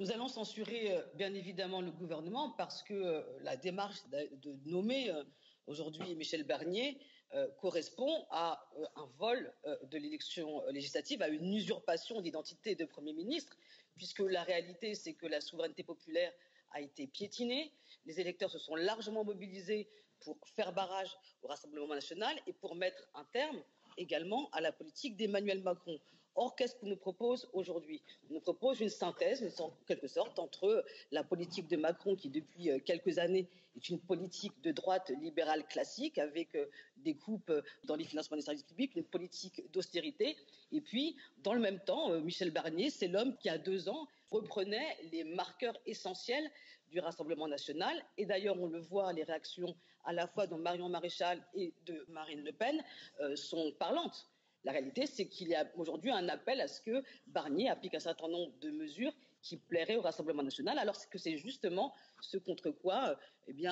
Nous allons censurer bien évidemment le gouvernement parce que la démarche de nommer aujourd'hui Michel Barnier correspond à un vol de l'élection législative, à une usurpation d'identité de Premier ministre, puisque la réalité, c'est que la souveraineté populaire a été piétinée, les électeurs se sont largement mobilisés pour faire barrage au Rassemblement national et pour mettre un terme également à la politique d'Emmanuel Macron. Or, qu'est-ce qu'il nous propose aujourd'hui? Il nous propose une synthèse, en quelque sorte, entre la politique de Macron, qui depuis quelques années est une politique de droite libérale classique, avec des coupes dans les financements des services publics, une politique d'austérité. Et puis, dans le même temps, Michel Barnier, c'est l'homme qui, il y a 2 ans, reprenait les marqueurs essentiels du Rassemblement national. Et d'ailleurs, on le voit, les réactions à la fois de Marion Maréchal et de Marine Le Pen sont parlantes. La réalité, c'est qu'il y a aujourd'hui un appel à ce que Barnier applique un certain nombre de mesures qui plairaient au Rassemblement national, alors que c'est justement ce contre quoi les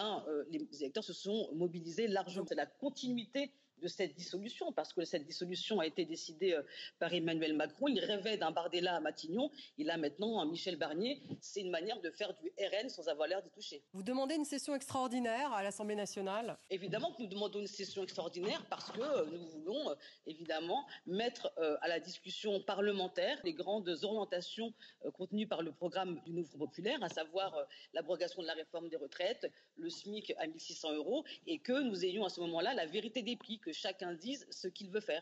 électeurs se sont mobilisés largement. C'est la continuité de cette dissolution, parce que cette dissolution a été décidée par Emmanuel Macron. Il rêvait d'un Bardella à Matignon. Il a maintenant un Michel Barnier. C'est une manière de faire du RN sans avoir l'air d'y toucher. Vous demandez une session extraordinaire à l'Assemblée nationale? Évidemment que nous demandons une session extraordinaire parce que nous voulons évidemment mettre à la discussion parlementaire les grandes orientations contenues par le programme du Nouveau Front populaire, à savoir l'abrogation de la réforme des retraites, le SMIC à 1 600 €, et que nous ayons à ce moment-là la vérité des prix, que chacun dise ce qu'il veut faire.